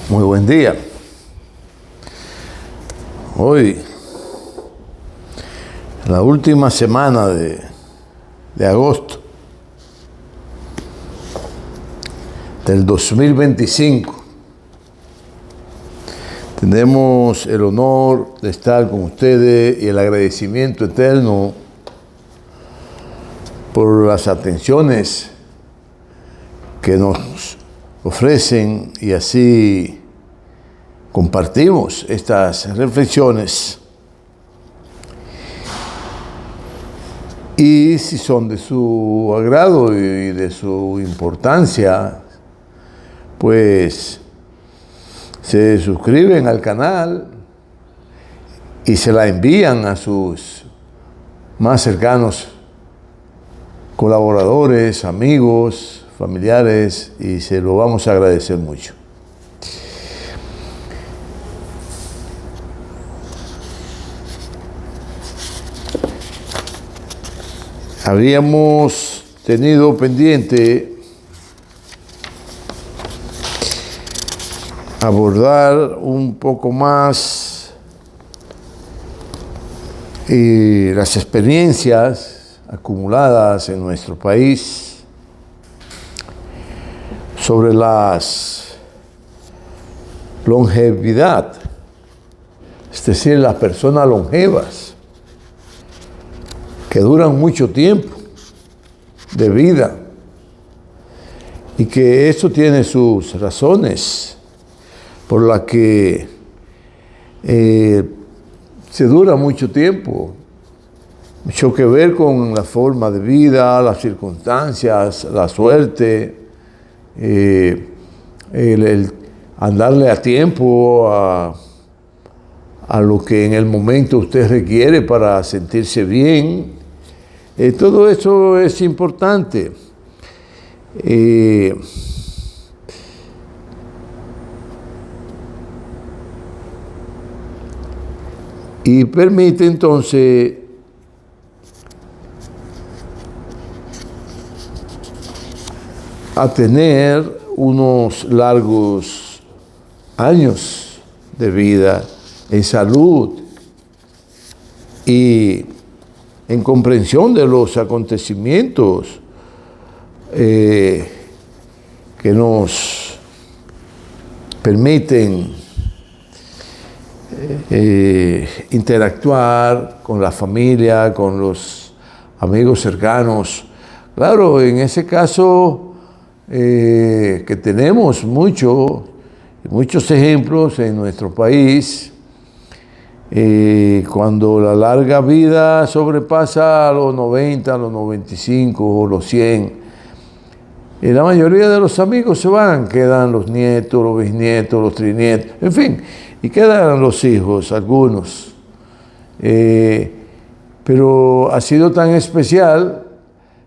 Muy buen día. Hoy, la última semana de agosto del 2025, tenemos el honor de estar con ustedes y el agradecimiento eterno por las atenciones que nos ofrecen, y así compartimos estas reflexiones. Y si son de su agrado y de su importancia, pues se suscriben al canal y se la envían a sus más cercanos colaboradores, amigos, familiares, y se lo vamos a agradecer mucho. Habíamos tenido pendiente abordar un poco más las experiencias acumuladas en nuestro país sobre las longevidad, es decir, las personas longevas que duran mucho tiempo de vida, y que esto tiene sus razones por las que se dura mucho tiempo. Mucho que ver con la forma de vida, las circunstancias, la suerte, el andarle a tiempo a lo que en el momento usted requiere para sentirse bien. Todo eso es importante. Y permite entonces a tener unos largos años de vida en salud y en comprensión de los acontecimientos que nos permiten interactuar con la familia, con los amigos cercanos. Claro, en ese caso que tenemos muchos ejemplos en nuestro país, cuando la larga vida sobrepasa a los 90, a los 95 o los 100, la mayoría de los amigos se van, quedan los nietos, los bisnietos, los trinietos, en fin, y quedan los hijos, algunos. Pero ha sido tan especial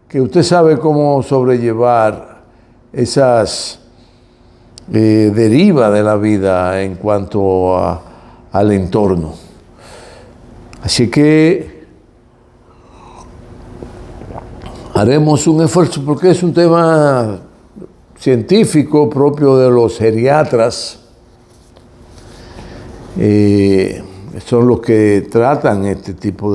que usted sabe cómo sobrellevar esas derivas de la vida en cuanto al entorno. Así que haremos un esfuerzo, porque es un tema científico propio de los geriatras. Son los que tratan este tipo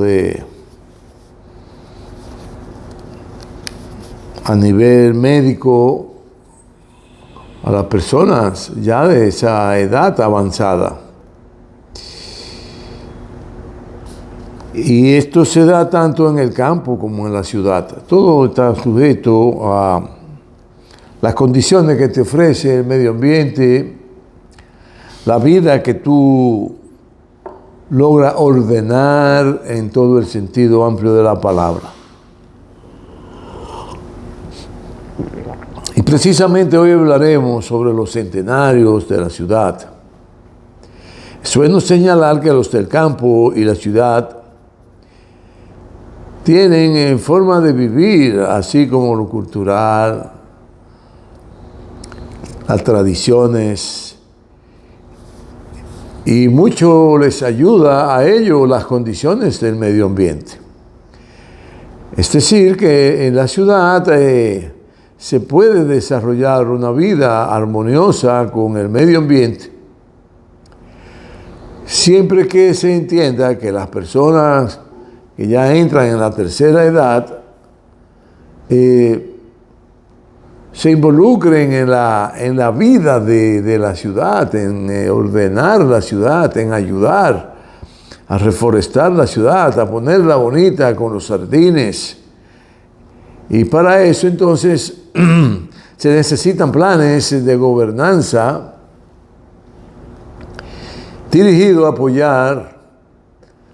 a nivel médico, a las personas ya de esa edad avanzada. Y esto se da tanto en el campo como en la ciudad. Todo está sujeto a las condiciones que te ofrece el medio ambiente, la vida que tú logras ordenar en todo el sentido amplio de la palabra. Y precisamente hoy hablaremos sobre los centenarios de la ciudad. Es bueno señalar que los del campo y la ciudad tienen en forma de vivir, así como lo cultural, las tradiciones, y mucho les ayuda a ello las condiciones del medio ambiente. Es decir, que en la ciudad se puede desarrollar una vida armoniosa con el medio ambiente, siempre que se entienda que las personas que ya entran en la tercera edad se involucren en la vida de la ciudad, en ordenar la ciudad, en ayudar a reforestar la ciudad, a ponerla bonita con los jardines. Y para eso entonces se necesitan planes de gobernanza dirigidos a apoyar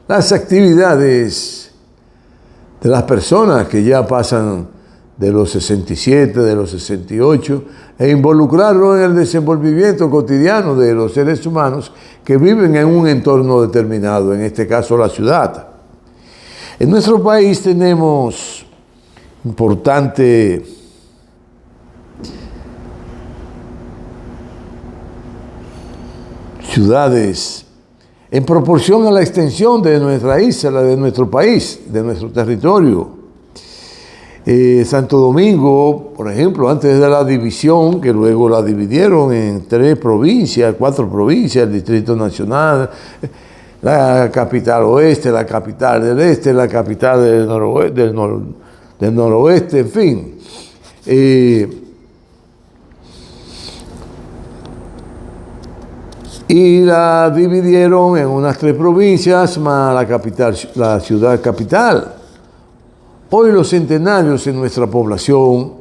las actividades de las personas que ya pasan de los 67, de los 68, e involucrarlo en el desenvolvimiento cotidiano de los seres humanos que viven en un entorno determinado, en este caso la ciudad. En nuestro país tenemos importante ciudades en proporción a la extensión de nuestra isla, de nuestro país, de nuestro territorio. Santo Domingo, por ejemplo, antes de la división, que luego la dividieron en 3 provincias, 4 provincias, el Distrito Nacional, la capital oeste, la capital del este, la capital del noroeste, en fin. Y la dividieron en unas 3 provincias más la capital, la ciudad capital. Hoy los centenarios en nuestra población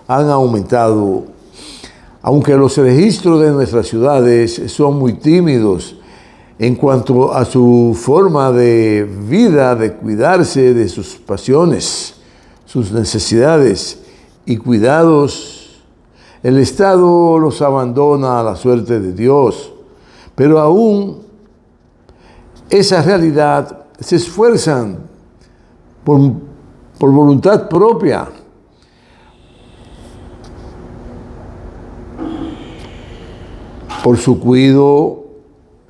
han aumentado, aunque los registros de nuestras ciudades son muy tímidos en cuanto a su forma de vida, de cuidarse de sus pasiones, sus necesidades y cuidados. El Estado los abandona a la suerte de Dios, pero aún esa realidad se esfuerzan por voluntad propia por su cuidado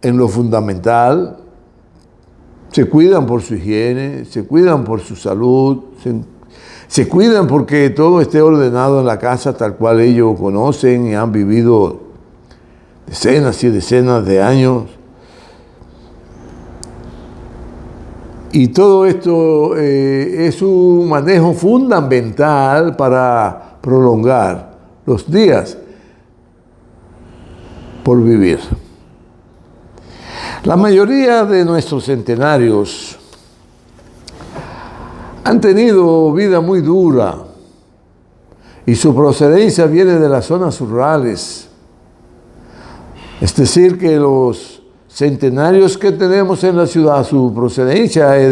en lo fundamental, se cuidan por su higiene, se cuidan por su salud, se cuidan porque todo esté ordenado en la casa tal cual ellos conocen y han vivido decenas y decenas de años. Y todo esto es un manejo fundamental para prolongar los días por vivir. La mayoría de nuestros centenarios han tenido vida muy dura y su procedencia viene de las zonas rurales. Es decir, que los centenarios que tenemos en la ciudad, su procedencia es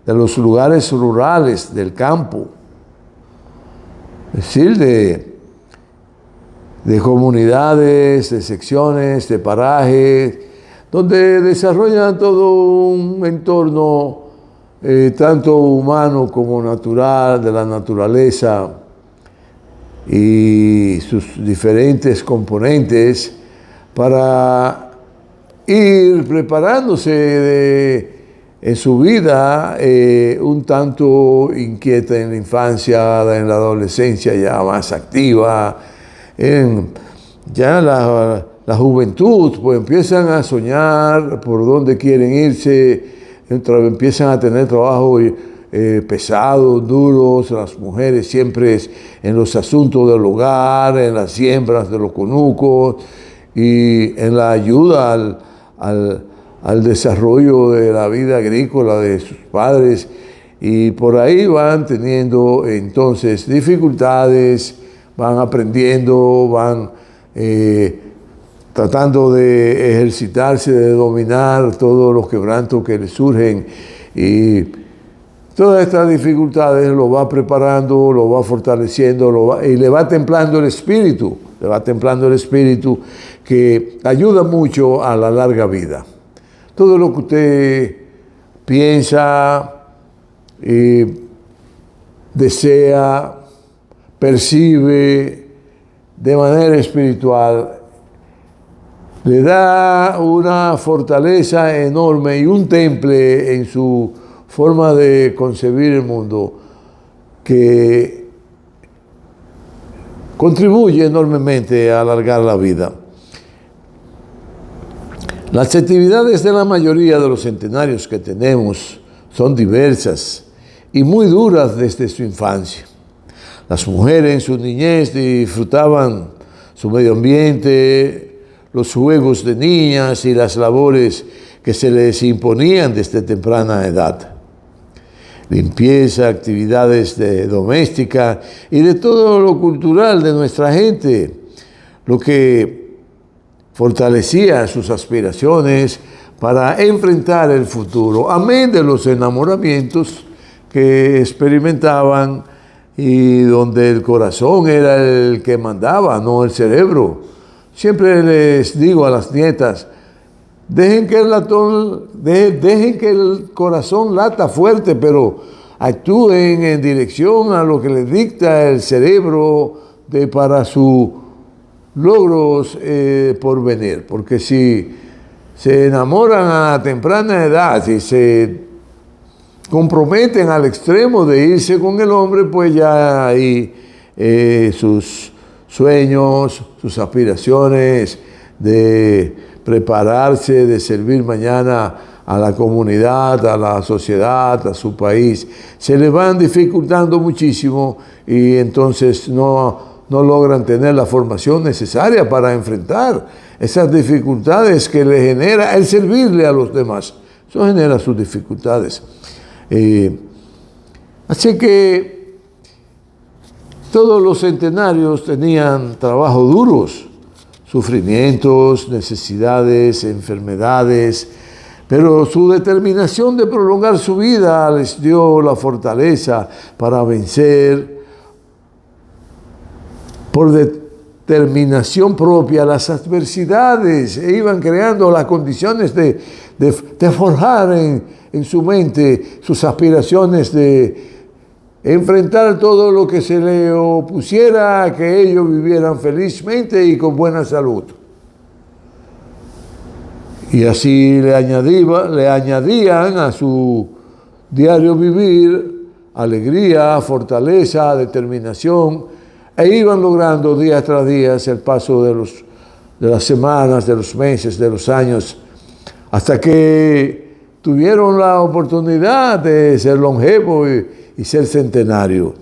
de los lugares rurales, del campo. Es decir, de comunidades, de secciones, de parajes, donde desarrollan todo un entorno tanto humano como natural, de la naturaleza y sus diferentes componentes, para ir preparándose en su vida un tanto inquieta en la infancia, en la adolescencia ya más activa, ya la juventud, pues empiezan a soñar por dónde quieren irse, empiezan a tener trabajos pesados, duros, las mujeres siempre en los asuntos del hogar, en las siembras de los conucos y en la ayuda al desarrollo de la vida agrícola de sus padres, y por ahí van teniendo entonces dificultades, van aprendiendo, van tratando de ejercitarse, de dominar todos los quebrantos que les surgen, y todas estas dificultades lo va preparando, lo va fortaleciendo, y le va templando el espíritu, que ayuda mucho a la larga vida. Todo lo que usted piensa, desea, percibe, de manera espiritual, le da una fortaleza enorme y un temple en su forma de concebir el mundo que contribuye enormemente a alargar la vida. Las actividades de la mayoría de los centenarios que tenemos son diversas y muy duras desde su infancia. Las mujeres en su niñez disfrutaban su medio ambiente, los juegos de niñas y las labores que se les imponían desde temprana edad. Limpieza, actividades domésticas y de todo lo cultural de nuestra gente, lo que fortalecía sus aspiraciones para enfrentar el futuro, amén de los enamoramientos que experimentaban y donde el corazón era el que mandaba, no el cerebro. Siempre les digo a las nietas, dejen que el corazón lata fuerte, pero actúen en dirección a lo que les dicta el cerebro para sus logros por venir. Porque si se enamoran a temprana edad y se comprometen al extremo de irse con el hombre, pues ya ahí sus sueños, sus aspiraciones de prepararse, de servir mañana a la comunidad, a la sociedad, a su país, se les van dificultando muchísimo y entonces no logran tener la formación necesaria para enfrentar esas dificultades que le genera el servirle a los demás. Eso genera sus dificultades. Así que todos los centenarios tenían trabajos duros, sufrimientos, necesidades, enfermedades, pero su determinación de prolongar su vida les dio la fortaleza para vencer por determinación propia las adversidades e iban creando las condiciones de forjar en su mente sus aspiraciones de enfrentar todo lo que se le opusiera a que ellos vivieran felizmente y con buena salud. Y así le añadían a su diario vivir alegría, fortaleza, determinación, e iban logrando día tras día el paso de las semanas, de los meses, de los años, hasta que tuvieron la oportunidad de ser longevos y ser centenarios.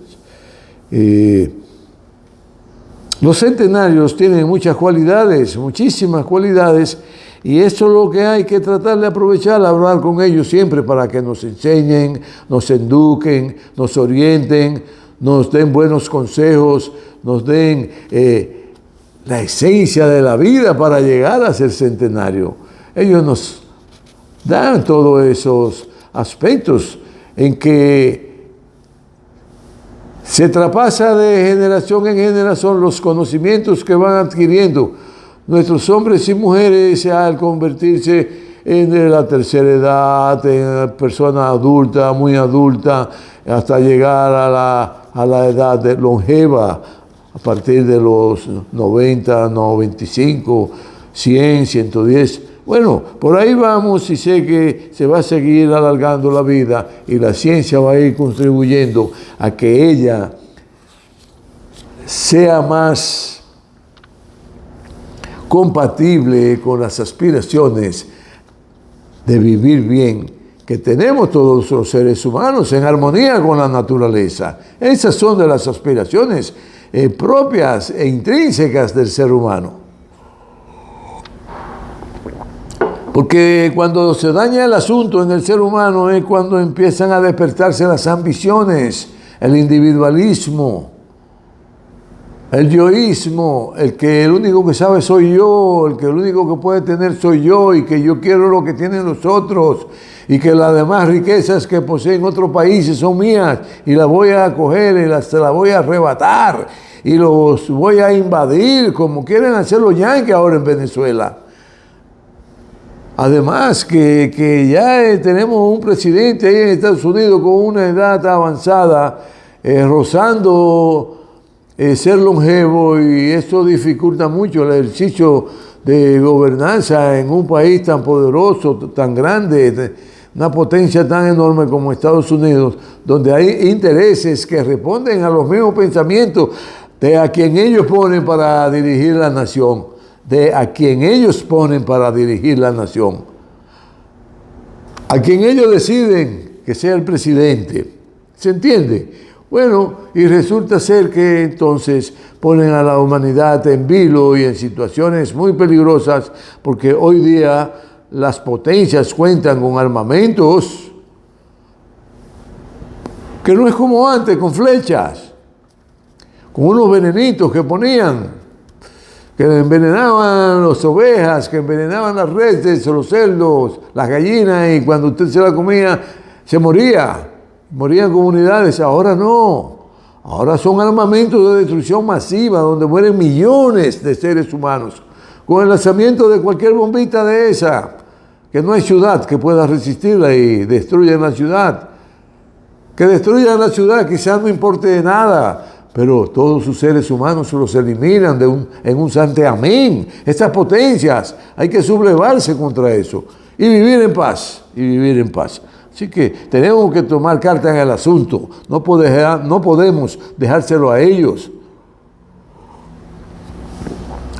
Los centenarios tienen muchas cualidades, muchísimas cualidades, y eso es lo que hay que tratar de aprovechar, hablar con ellos siempre para que nos enseñen, nos eduquen, nos orienten, nos den buenos consejos, nos den la esencia de la vida para llegar a ser centenario. Ellos nos dan todos esos aspectos en que se traspasa de generación en generación los conocimientos que van adquiriendo nuestros hombres y mujeres al convertirse en la tercera edad, en persona adulta, muy adulta, hasta llegar a la edad longeva, a partir de los 90, 95, 100, 110. Bueno, por ahí vamos y sé que se va a seguir alargando la vida y la ciencia va a ir contribuyendo a que ella sea más compatible con las aspiraciones de vivir bien que tenemos todos los seres humanos en armonía con la naturaleza. Esas son de las aspiraciones propias e intrínsecas del ser humano. Porque cuando se daña el asunto en el ser humano es cuando empiezan a despertarse las ambiciones, el individualismo, el yoísmo, el único que sabe soy yo, el único que puede tener soy yo y que yo quiero lo que tienen los otros y que las demás riquezas que poseen otros países son mías y las voy a coger y se las voy a arrebatar y los voy a invadir como quieren hacer los yanquis ahora en Venezuela. Además que ya tenemos un presidente ahí en Estados Unidos con una edad avanzada, rozando ser longevo, y esto dificulta mucho el ejercicio de gobernanza en un país tan poderoso, tan grande, una potencia tan enorme como Estados Unidos, donde hay intereses que responden a los mismos pensamientos de a quien ellos ponen para dirigir la nación, a quien ellos deciden que sea el presidente. ¿Se entiende? Bueno, y resulta ser que entonces ponen a la humanidad en vilo y en situaciones muy peligrosas, porque hoy día las potencias cuentan con armamentos que no es como antes, con flechas, con unos venenitos que ponían, que envenenaban las ovejas, que envenenaban las reses, los cerdos, las gallinas, y cuando usted se la comía, se morían comunidades. Ahora no, ahora son armamentos de destrucción masiva, donde mueren millones de seres humanos, con el lanzamiento de cualquier bombita de esa, que no hay ciudad que pueda resistirla y destruyan la ciudad. Que destruyan la ciudad quizás no importe nada, pero todos sus seres humanos los eliminan en un santiamén. Estas potencias, hay que sublevarse contra eso y vivir en paz, Así que tenemos que tomar carta en el asunto, no podemos dejárselo a ellos.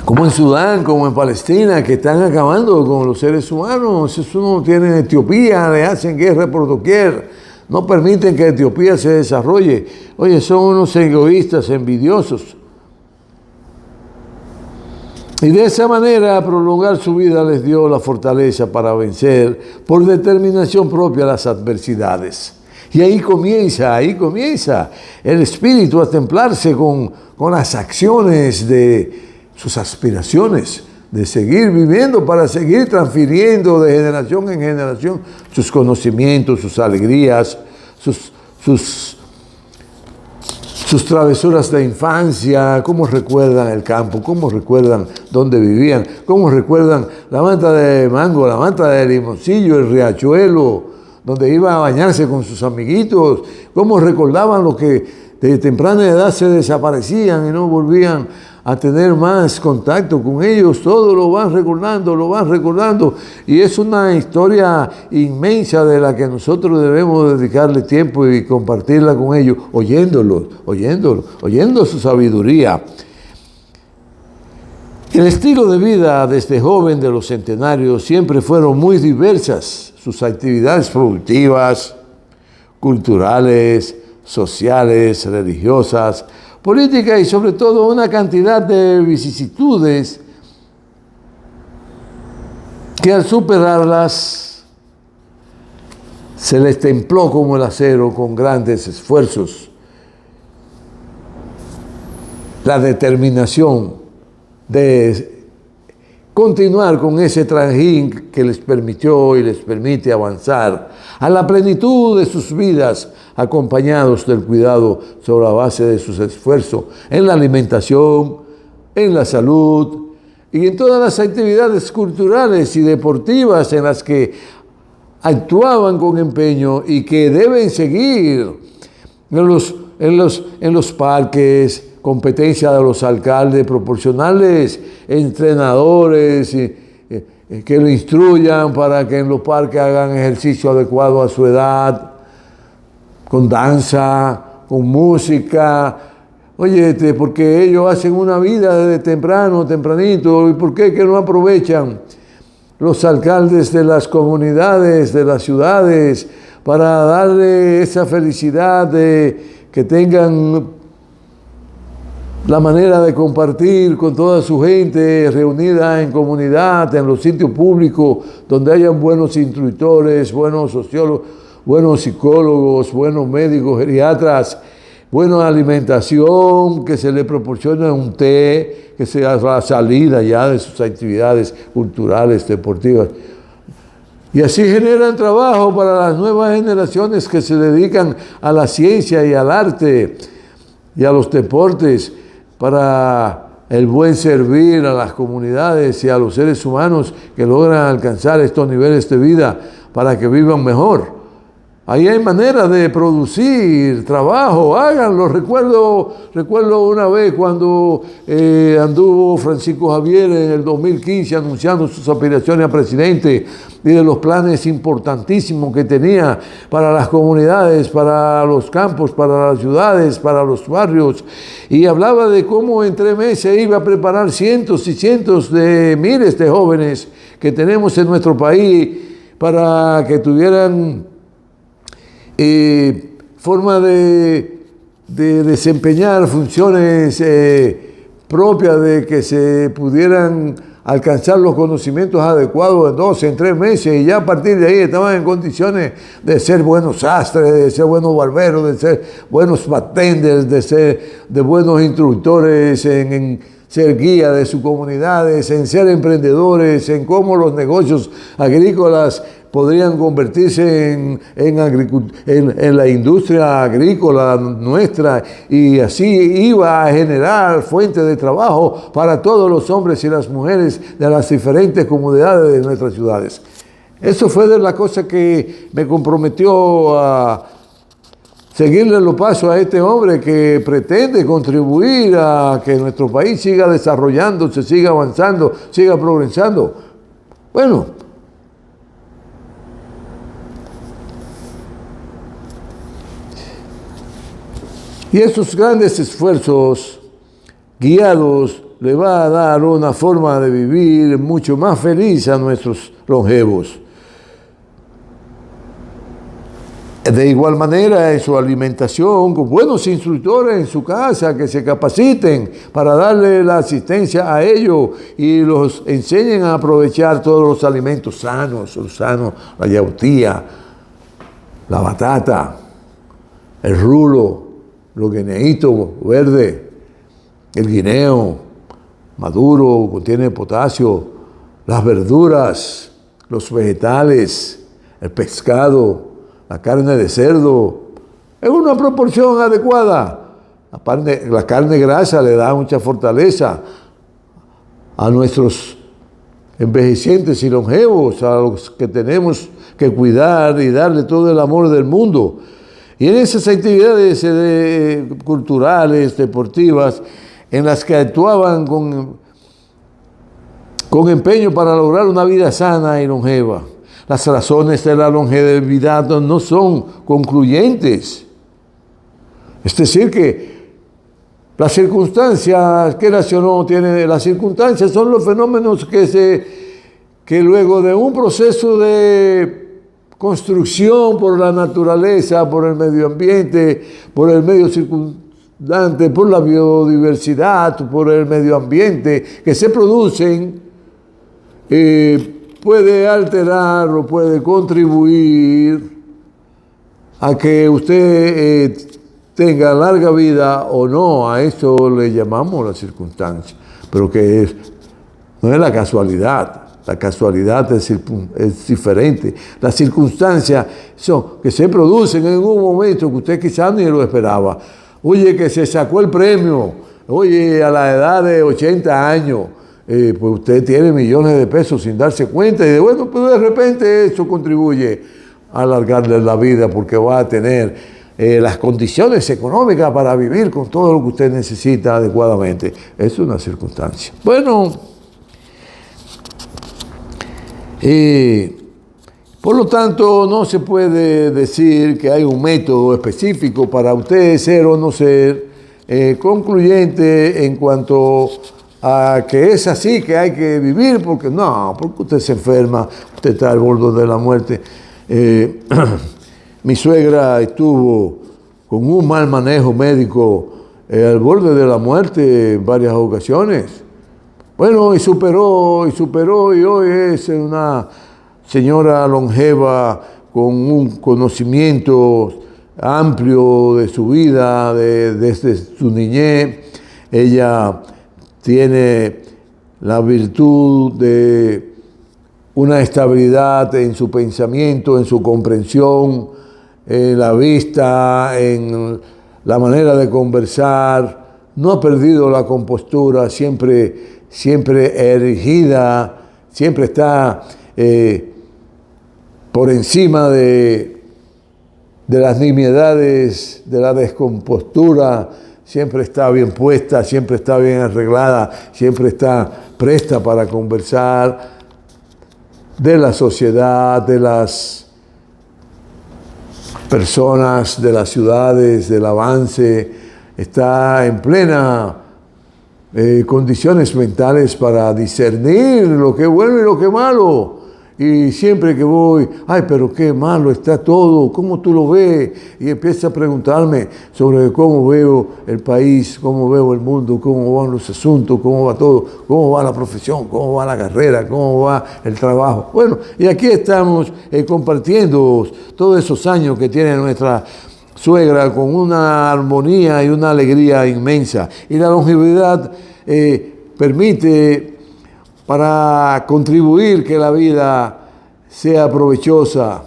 Como en Sudán, como en Palestina, que están acabando con los seres humanos. Eso no tiene en Etiopía, le hacen guerra por doquier. No permiten que Etiopía se desarrolle. Oye, son unos egoístas, envidiosos. Y de esa manera, prolongar su vida les dio la fortaleza para vencer por determinación propia las adversidades. Y ahí comienza el espíritu a templarse con las acciones de sus aspiraciones, de seguir viviendo para seguir transfiriendo de generación en generación sus conocimientos, sus alegrías, sus travesuras de infancia, cómo recuerdan el campo, cómo recuerdan dónde vivían, cómo recuerdan la mata de mango, la mata de limoncillo, el riachuelo, donde iba a bañarse con sus amiguitos, cómo recordaban lo que de temprana edad se desaparecían y no volvían a tener más contacto con ellos. Todo lo van recordando, y es una historia inmensa de la que nosotros debemos dedicarle tiempo y compartirla con ellos, oyendo su sabiduría. El estilo de vida desde joven de los centenarios siempre fueron muy diversas, sus actividades productivas, culturales, sociales, religiosas, política, y sobre todo una cantidad de vicisitudes que al superarlas se les templó como el acero con grandes esfuerzos. La determinación de continuar con ese trajín que les permitió y les permite avanzar a la plenitud de sus vidas, acompañados del cuidado sobre la base de sus esfuerzos en la alimentación, en la salud y en todas las actividades culturales y deportivas en las que actuaban con empeño y que deben seguir en los parques, competencia de los alcaldes, proporcionarles entrenadores que lo instruyan para que en los parques hagan ejercicio adecuado a su edad, con danza, con música. Oye, porque ellos hacen una vida desde tempranito, ¿y por qué que no aprovechan los alcaldes de las comunidades, de las ciudades, para darle esa felicidad de que tengan la manera de compartir con toda su gente reunida en comunidad, en los sitios públicos, donde hayan buenos instructores, buenos sociólogos, buenos psicólogos, buenos médicos, geriatras, buena alimentación, que se le proporcione un té, que sea la salida ya de sus actividades culturales, deportivas. Y así generan trabajo para las nuevas generaciones que se dedican a la ciencia y al arte y a los deportes, para el buen servir a las comunidades y a los seres humanos que logran alcanzar estos niveles de vida para que vivan mejor. Ahí hay manera de producir trabajo, háganlo. Recuerdo una vez cuando anduvo Francisco Javier en el 2015 anunciando sus aspiraciones a presidente y de los planes importantísimos que tenía para las comunidades, para los campos, para las ciudades, para los barrios. Y hablaba de cómo en 3 meses iba a preparar cientos y cientos de miles de jóvenes que tenemos en nuestro país para que tuvieran forma de desempeñar funciones propias, de que se pudieran alcanzar los conocimientos adecuados en 12, en 3 meses, y ya a partir de ahí estaban en condiciones de ser buenos sastres, de ser buenos barberos, de ser buenos bartenders, de ser buenos instructores en ser guía de sus comunidades, en ser emprendedores, en cómo los negocios agrícolas podrían convertirse en la industria agrícola nuestra, y así iba a generar fuentes de trabajo para todos los hombres y las mujeres de las diferentes comunidades de nuestras ciudades. Eso fue de la cosa que me comprometió a seguirle los pasos a este hombre que pretende contribuir a que nuestro país siga desarrollándose, siga avanzando, siga progresando. Bueno, y esos grandes esfuerzos guiados le va a dar una forma de vivir mucho más feliz a nuestros longevos. De igual manera, en su alimentación, con buenos instructores en su casa que se capaciten para darle la asistencia a ellos y los enseñen a aprovechar todos los alimentos sanos, la yautía, la batata, el rulo, los guineitos verdes, el guineo maduro, contiene potasio, las verduras, los vegetales, el pescado, la carne de cerdo, en una proporción adecuada. La carne grasa le da mucha fortaleza a nuestros envejecientes y longevos, a los que tenemos que cuidar y darle todo el amor del mundo. Y en esas actividades culturales, deportivas, en las que actuaban con empeño para lograr una vida sana y longeva. Las razones de la longevidad no son concluyentes. Es decir, que las circunstancias, ¿qué relación tiene? Las circunstancias son los fenómenos que luego de un proceso de construcción por la naturaleza, por el medio ambiente, por el medio circundante, por la biodiversidad, por el medio ambiente, que se producen, puede alterar o puede contribuir a que usted tenga larga vida o no. A eso le llamamos la circunstancia, pero que no es la casualidad. La casualidad es diferente. Las circunstancias son que se producen en un momento que usted quizás ni lo esperaba. Oye, que se sacó el premio, oye, a la edad de 80 años, pues usted tiene millones de pesos sin darse cuenta, y bueno, pues de repente eso contribuye a alargarle la vida porque va a tener las condiciones económicas para vivir con todo lo que usted necesita adecuadamente. Es una circunstancia. Bueno, por lo tanto, no se puede decir que hay un método específico para usted ser o no ser concluyente en cuanto a que es así que hay que vivir, porque usted se enferma, usted está al borde de la muerte. Mi suegra estuvo con un mal manejo médico al borde de la muerte en varias ocasiones. Bueno, y superó, y hoy es una señora longeva con un conocimiento amplio de su vida, desde su niñez. Ella tiene la virtud de una estabilidad en su pensamiento, en su comprensión, en la vista, en la manera de conversar. No ha perdido la compostura, siempre erigida, siempre está por encima de de las nimiedades, de la descompostura, siempre está bien puesta, siempre está bien arreglada, siempre está presta para conversar de la sociedad, de las personas, de las ciudades, del avance, está en plena condiciones mentales para discernir lo que es bueno y lo que es malo. Y siempre que voy, ay, pero qué malo está todo, ¿cómo tú lo ves? Y empieza a preguntarme sobre cómo veo el país, cómo veo el mundo, cómo van los asuntos, cómo va todo, cómo va la profesión, cómo va la carrera, cómo va el trabajo. Bueno, y aquí estamos compartiendo todos esos años que tiene nuestra suegra con una armonía y una alegría inmensa. Y la longevidad permite para contribuir que la vida sea provechosa.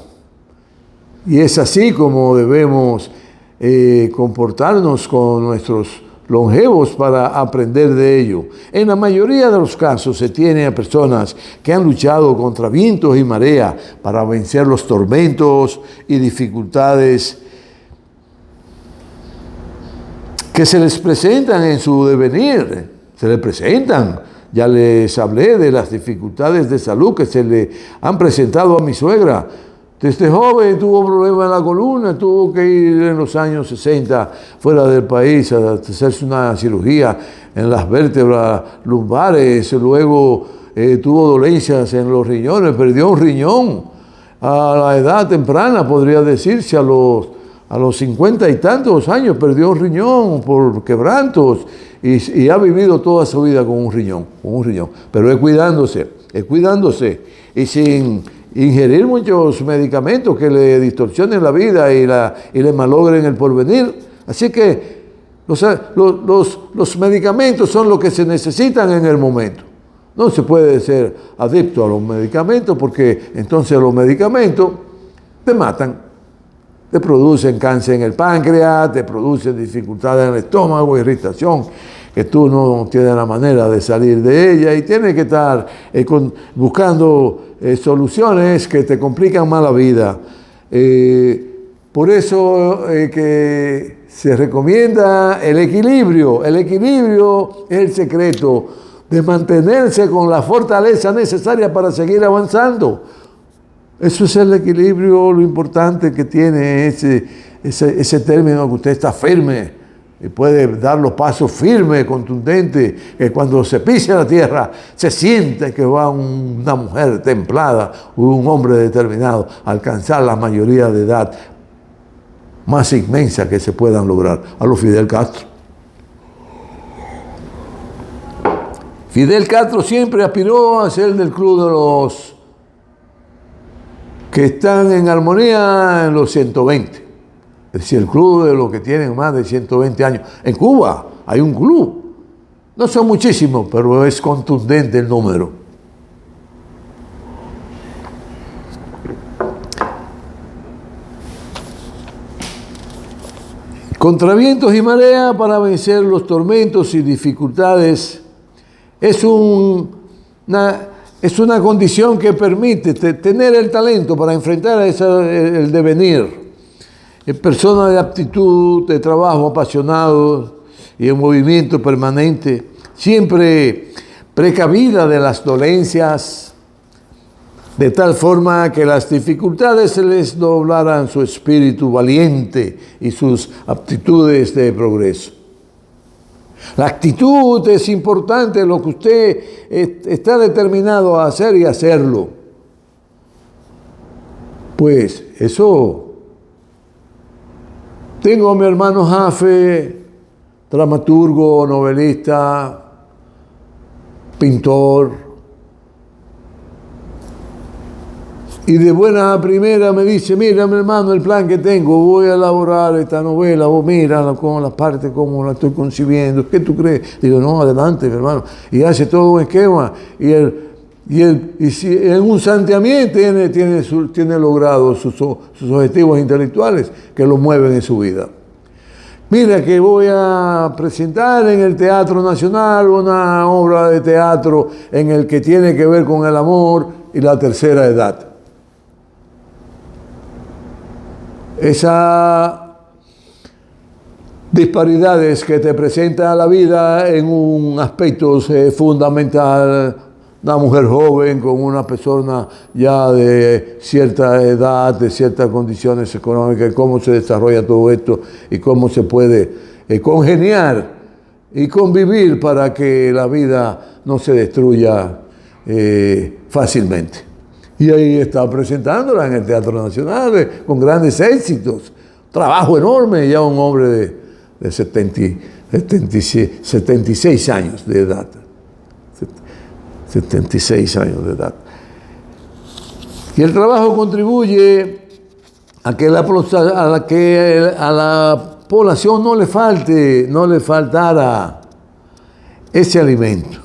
Y es así como debemos comportarnos con nuestros longevos para aprender de ello. En la mayoría de los casos se tiene a personas que han luchado contra vientos y marea para vencer los tormentos y dificultades que se les presentan en su devenir. Se les presentan. Ya les hablé de las dificultades de salud que se le han presentado a mi suegra. Desde joven tuvo problemas en la columna, tuvo que ir en los años 60 fuera del país a hacerse una cirugía en las vértebras lumbares. Luego tuvo dolencias en los riñones, perdió un riñón a la edad temprana, podría decirse, a los 50 y tantos años, perdió un riñón por quebrantos. Y ha vivido toda su vida con un riñón, pero es cuidándose, y sin ingerir muchos medicamentos que le distorsionen la vida y le malogren el porvenir. Así que los medicamentos son lo que se necesitan en el momento. No se puede ser adicto a los medicamentos porque entonces los medicamentos te matan. Te producen cáncer en el páncreas, te producen dificultades en el estómago, irritación, que tú no tienes la manera de salir de ella y tienes que estar buscando soluciones que te complican más la vida. Por eso que se recomienda el equilibrio. El equilibrio es el secreto de mantenerse con la fortaleza necesaria para seguir avanzando. Eso es el equilibrio, lo importante que tiene ese término, que usted está firme y puede dar los pasos firmes, contundentes, que cuando se pise la tierra se siente que va una mujer templada o un hombre determinado a alcanzar la mayoría de edad más inmensa que se puedan lograr. A los Fidel Castro. Fidel Castro siempre aspiró a ser del club de los que están en armonía en los 120. Es decir, el club de los que tienen más de 120 años. En Cuba hay un club. No son muchísimos, pero es contundente el número. Contra vientos y marea para vencer los tormentos y dificultades es una condición que permite tener el talento para enfrentar el devenir. Personas de aptitud, de trabajo apasionado y en movimiento permanente, siempre precavida de las dolencias, de tal forma que las dificultades se les doblaran su espíritu valiente y sus aptitudes de progreso. La actitud es importante, lo que usted está determinado a hacer y hacerlo. Pues eso. Tengo a mi hermano Jafe, dramaturgo, novelista, pintor. Y de buena primera me dice, mira mi hermano, el plan que tengo, voy a elaborar esta novela, vos mira con la parte como la estoy concibiendo, ¿qué tú crees? Digo, no, adelante mi hermano. Y hace todo un esquema, y si en un santiamén tiene logrado sus objetivos intelectuales que lo mueven en su vida. Mira que voy a presentar en el Teatro Nacional una obra de teatro en el que tiene que ver con el amor y la tercera edad. esas disparidades que te presenta la vida en un aspecto fundamental. Una mujer joven con una persona ya de cierta edad, de ciertas condiciones económicas, cómo se desarrolla todo esto y cómo se puede congeniar y convivir para que la vida no se destruya fácilmente. Y ahí está presentándola en el Teatro Nacional con grandes éxitos, trabajo enorme, ya un hombre de 76 años de edad. 76 años de edad. Y el trabajo contribuye a que a la población no le faltara ese alimento.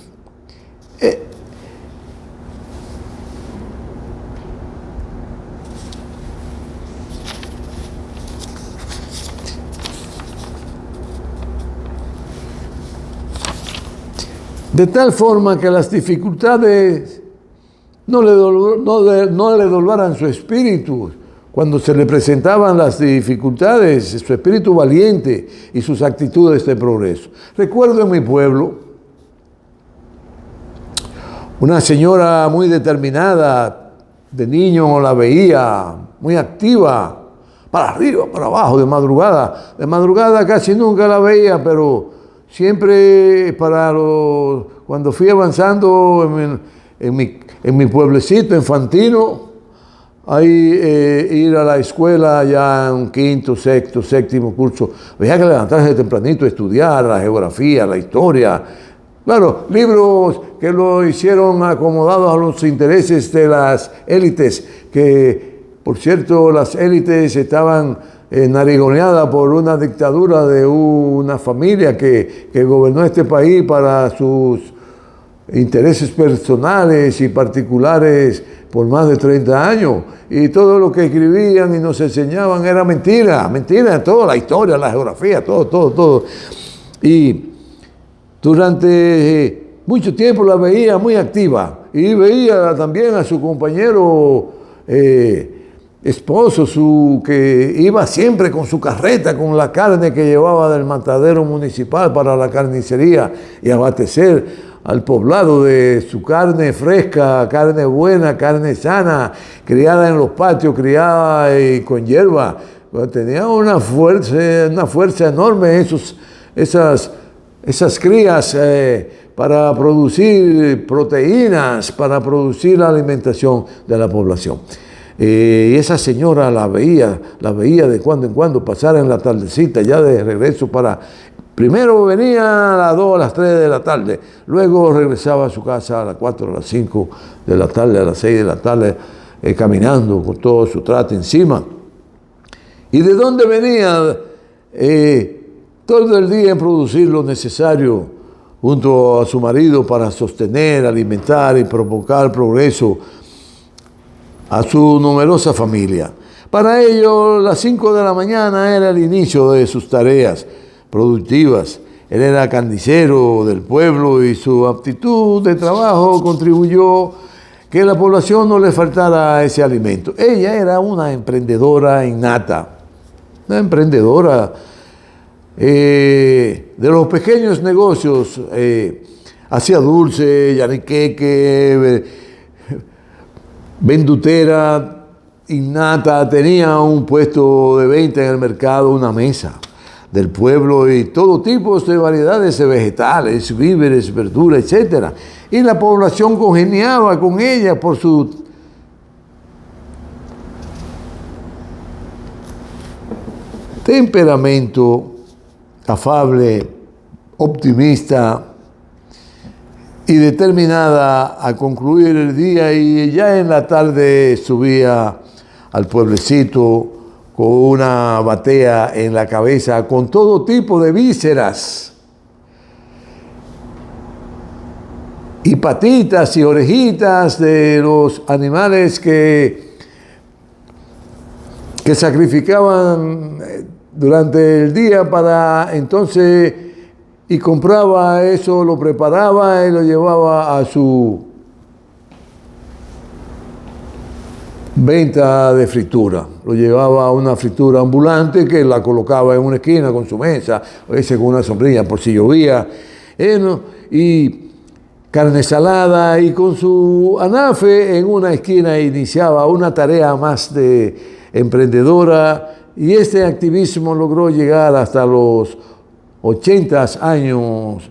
De tal forma que las dificultades no le doblaran su espíritu. Cuando se le presentaban las dificultades, su espíritu valiente y sus actitudes de progreso. Recuerdo en mi pueblo una señora muy determinada, de niño la veía muy activa, para arriba, para abajo, de madrugada. De madrugada casi nunca la veía, pero siempre cuando fui avanzando en mi pueblecito, en Fantino, ahí ir a la escuela ya en quinto, sexto, séptimo curso, había que levantarse tempranito, estudiar la geografía, la historia. Claro, libros que lo hicieron acomodados a los intereses de las élites, que por cierto las élites estaban narigoneada por una dictadura de una familia que gobernó este país para sus intereses personales y particulares por más de 30 años. Y todo lo que escribían y nos enseñaban era mentira, toda la historia, la geografía, todo. Y durante mucho tiempo la veía muy activa y veía también a su compañero esposo, que iba siempre con su carreta, con la carne que llevaba del matadero municipal para la carnicería y abastecer al poblado de su carne fresca, carne buena, carne sana, criada en los patios, criada y con hierba. Tenía una fuerza enorme esas crías para producir proteínas, para producir la alimentación de la población. Y esa señora la veía de cuando en cuando pasar en la tardecita, ya de regreso primero venía a las 2, a las 3 de la tarde, luego regresaba a su casa a las 4, a las 5 de la tarde, a las 6 de la tarde, caminando con todo su trato encima. ¿Y de dónde venía? Todo el día en producir lo necesario junto a su marido para sostener, alimentar y provocar progreso a su numerosa familia. Para ello, las 5 de la mañana era el inicio de sus tareas productivas. Él era carnicero del pueblo y su aptitud de trabajo contribuyó que a la población no le faltara ese alimento. Ella era una emprendedora innata, una emprendedora de los pequeños negocios. Hacía dulce, yaniqueque, vendutera innata, tenía un puesto de venta en el mercado, una mesa del pueblo y todo tipo de variedades de vegetales, víveres, verduras, etc. Y la población congeniaba con ella por su temperamento afable, optimista y determinada a concluir el día, y ya en la tarde subía al pueblecito con una batea en la cabeza con todo tipo de vísceras y patitas y orejitas de los animales que sacrificaban durante el día para entonces, y compraba eso, lo preparaba y lo llevaba a su venta de fritura. Lo llevaba a una fritura ambulante que la colocaba en una esquina con su mesa, a veces con una sombrilla por si llovía, y carne salada, y con su anafe en una esquina iniciaba una tarea más de emprendedora, y este activismo logró llegar hasta los 80 años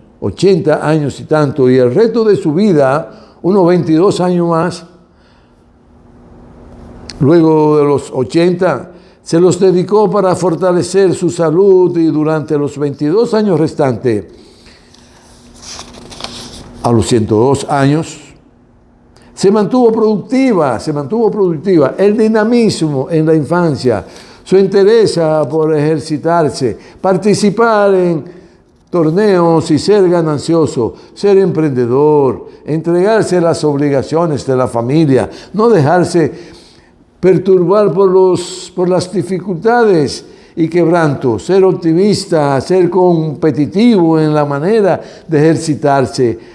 y tanto, y el resto de su vida, unos 22 años más, luego de los 80, se los dedicó para fortalecer su salud, y durante los 22 años restantes, a los 102 años, se mantuvo productiva. El dinamismo en la infancia, su interés por ejercitarse, participar en torneos y ser ganancioso, ser emprendedor, entregarse a las obligaciones de la familia, no dejarse perturbar por las dificultades y quebrantos, ser optimista, ser competitivo en la manera de ejercitarse,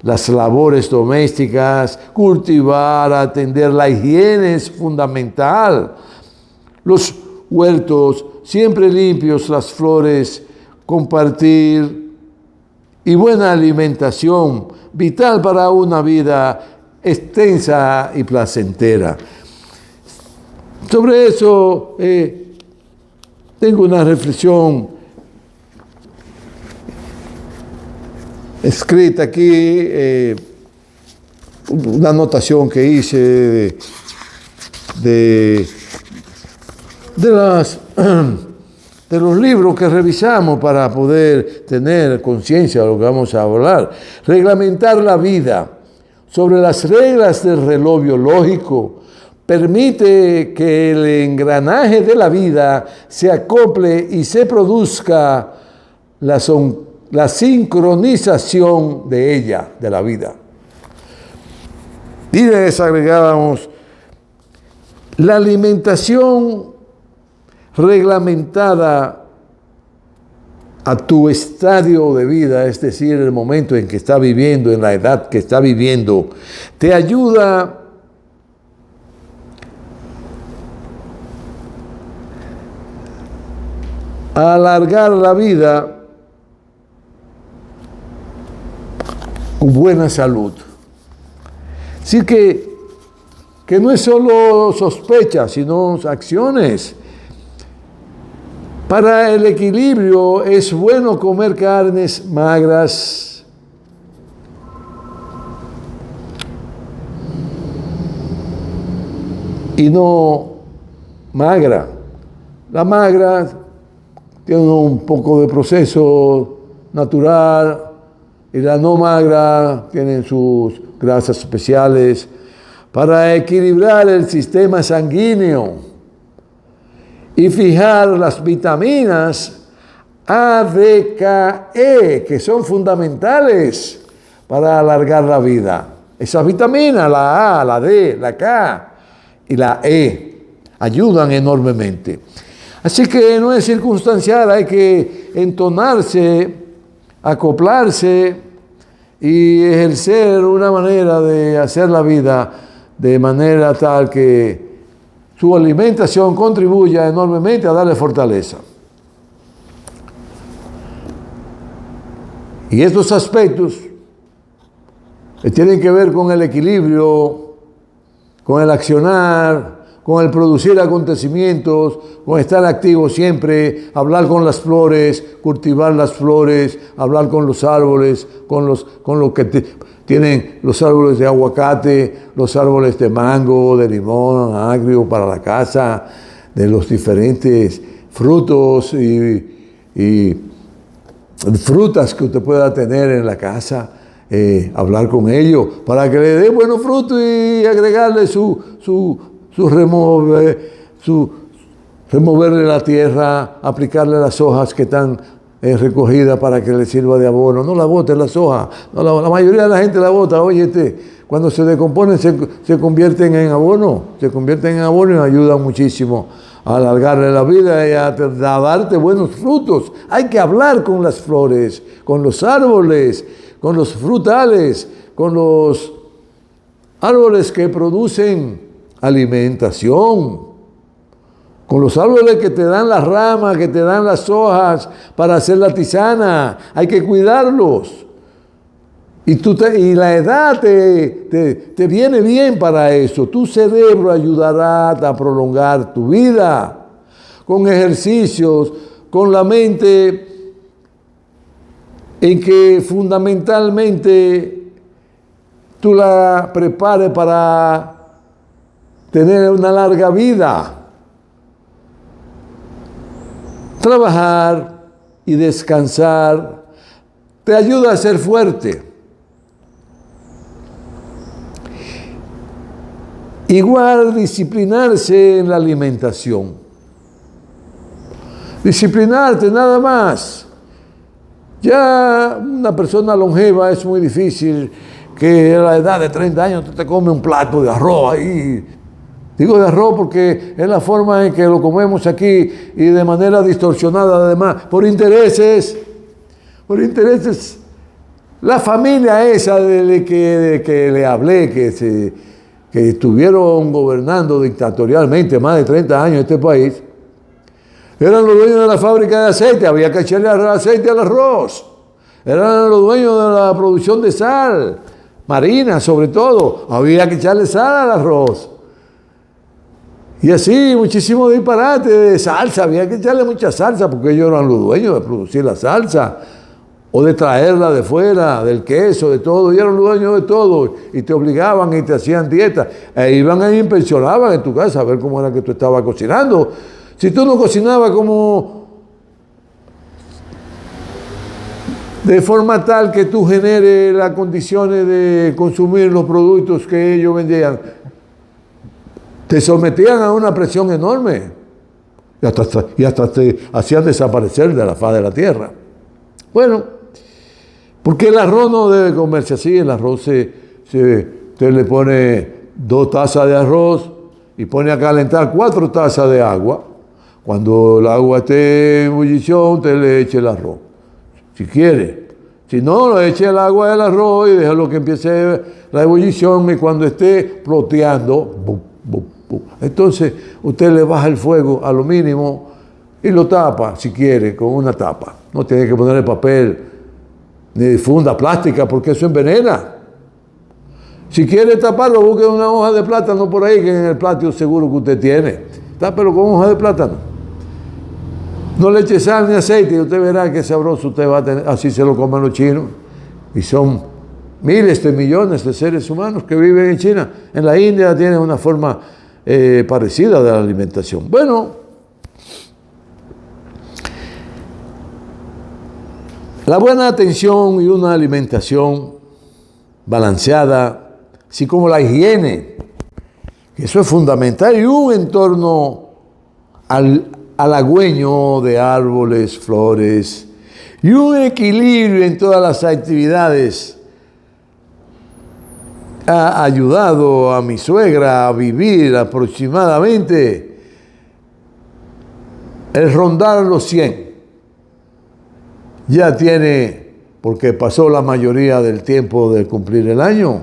las labores domésticas, cultivar, atender la higiene es fundamental, los huertos siempre limpios, las flores, compartir y buena alimentación, vital para una vida extensa y placentera. Sobre eso tengo una reflexión escrita aquí, una anotación que hice de los libros que revisamos para poder tener conciencia de lo que vamos a hablar. Reglamentar la vida sobre las reglas del reloj biológico permite que el engranaje de la vida se acople y se produzca la sincronización de ella, de la vida. Y les agregábamos la alimentación reglamentada a tu estadio de vida, es decir, el momento en que está viviendo, en la edad que está viviendo, te ayuda a alargar la vida con buena salud. Así que no es solo sospecha, sino acciones. Para el equilibrio es bueno comer carnes magras, y no magra. La magra tiene un poco de proceso natural, y la no magra tiene sus grasas especiales para equilibrar el sistema sanguíneo y fijar las vitaminas A, D, K, E, que son fundamentales para alargar la vida. Esas vitaminas, la A, la D, la K y la E, ayudan enormemente. Así que no es circunstancial, hay que entonarse, acoplarse y ejercer una manera de hacer la vida de manera tal que su alimentación contribuya enormemente a darle fortaleza. Y estos aspectos que tienen que ver con el equilibrio, con el accionar, con el producir acontecimientos, con estar activo siempre, hablar con las flores, cultivar las flores, hablar con los árboles, con lo que tienen los árboles de aguacate, los árboles de mango, de limón, agrio para la casa, de los diferentes frutos y frutas que usted pueda tener en la casa, hablar con ellos para que le dé buenos frutos y agregarle removerle la tierra, aplicarle las hojas que están recogidas para que le sirva de abono. No la bote las hojas, no, la mayoría de la gente la bota. Oye, cuando se decomponen se convierten en abono, y ayudan muchísimo a alargarle la vida y a darte buenos frutos. Hay que hablar con las flores, con los árboles, con los frutales, con los árboles que producen alimentación. Con los árboles que te dan las ramas, que te dan las hojas para hacer la tisana, hay que cuidarlos. Y la edad te viene bien para eso. Tu cerebro ayudará a prolongar tu vida con ejercicios, con la mente en que fundamentalmente tú la prepares para tener una larga vida. Trabajar y descansar te ayuda a ser fuerte. Igual disciplinarse en la alimentación. Disciplinarte nada más. Ya una persona longeva es muy difícil que a la edad de 30 años tú te comes un plato de arroz ahí. Digo de arroz porque es la forma en que lo comemos aquí y de manera distorsionada además, por intereses. La familia esa de que le hablé, que estuvieron gobernando dictatorialmente más de 30 años este país, eran los dueños de la fábrica de aceite, había que echarle aceite al arroz. Eran los dueños de la producción de sal, marina sobre todo, había que echarle sal al arroz. Y así, muchísimo disparate de salsa, había que echarle mucha salsa porque ellos eran los dueños de producir la salsa o de traerla de fuera, del queso, de todo, y eran los dueños de todo y te obligaban y te hacían dieta. E iban ahí y inspeccionaban en tu casa a ver cómo era que tú estabas cocinando. Si tú no cocinabas como de forma tal que tú generes las condiciones de consumir los productos que ellos vendían, te sometían a una presión enorme y hasta te hacían desaparecer de la faz de la tierra. Bueno, porque el arroz no debe comerse así. El arroz usted le pone 2 tazas de arroz y pone a calentar 4 tazas de agua. Cuando el agua esté en ebullición, usted le eche el arroz, si quiere. Si no, le eche el agua del arroz y déjalo que empiece la ebullición, y cuando esté ploteando, entonces usted le baja el fuego a lo mínimo y lo tapa, si quiere, con una tapa. No tiene que ponerle papel ni funda plástica porque eso envenena. Si quiere taparlo, busque una hoja de plátano por ahí, que en el patio seguro que usted tiene. Tápelo con hoja de plátano. No le eche sal ni aceite y usted verá qué sabroso usted va a tener. Así se lo comen los chinos. Y son miles de millones de seres humanos que viven en China. En la India tienen una forma parecida de la alimentación. Bueno, la buena atención y una alimentación balanceada, así como la higiene, que eso es fundamental, y un entorno halagüeño de árboles, flores, y un equilibrio en todas las actividades, ha ayudado a mi suegra a vivir aproximadamente el rondar los 100. Ya tiene, porque pasó la mayoría del tiempo de cumplir el año,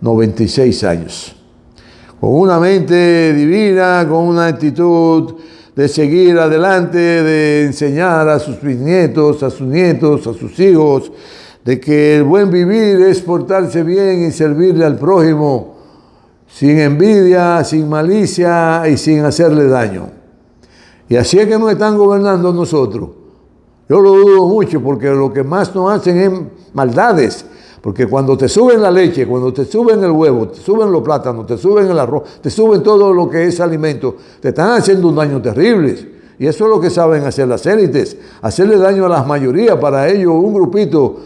96 años. Con una mente divina, con una actitud de seguir adelante, de enseñar a sus bisnietos, a sus nietos, a sus hijos, de que el buen vivir es portarse bien y servirle al prójimo, sin envidia, sin malicia y sin hacerle daño. Y así es que nos están gobernando nosotros. Yo lo dudo mucho, porque lo que más nos hacen es maldades. Porque cuando te suben la leche, cuando te suben el huevo, te suben los plátanos, te suben el arroz, te suben todo lo que es alimento, te están haciendo un daño terrible. Y eso es lo que saben hacer las élites, hacerle daño a las mayorías. Para ellos, un grupito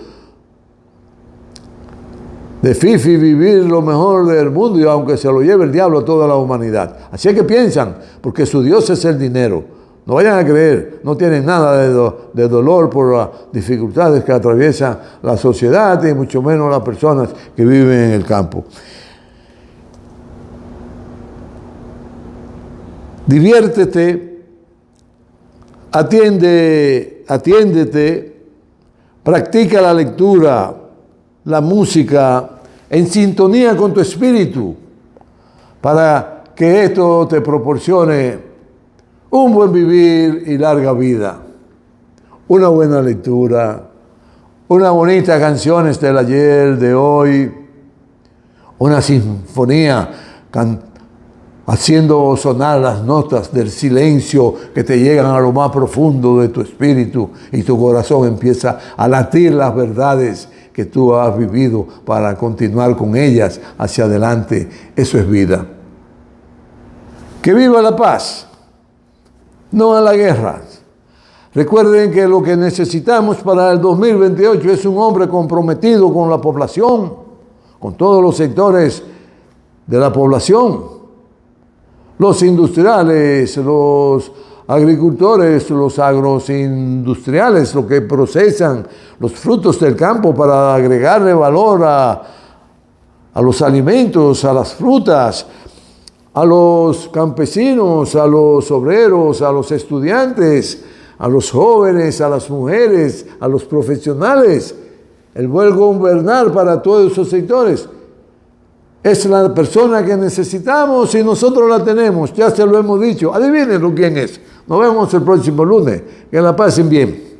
de fifi vivir lo mejor del mundo, y aunque se lo lleve el diablo a toda la humanidad. Así es que piensan, porque su Dios es el dinero. No vayan a creer, no tienen nada de dolor por las dificultades que atraviesa la sociedad, y mucho menos las personas que viven en el campo. Diviértete, atiéndete, practica la lectura, la música, en sintonía con tu espíritu, para que esto te proporcione un buen vivir y larga vida, una buena lectura, una bonita canciones del ayer, de hoy, una sinfonía haciendo sonar las notas del silencio que te llegan a lo más profundo de tu espíritu y tu corazón empieza a latir las verdades que tú has vivido para continuar con ellas hacia adelante. Eso es vida. Que viva la paz, no a la guerra. Recuerden que lo que necesitamos para el 2028 es un hombre comprometido con la población, con todos los sectores de la población. Los industriales, los agricultores, los agroindustriales, los que procesan los frutos del campo para agregarle valor a los alimentos, a las frutas, a los campesinos, a los obreros, a los estudiantes, a los jóvenes, a las mujeres, a los profesionales. El buen gobernar para todos esos sectores es la persona que necesitamos y nosotros la tenemos. Ya se lo hemos dicho. Adivinen quién es. Nos vemos el próximo lunes. Que la pasen bien.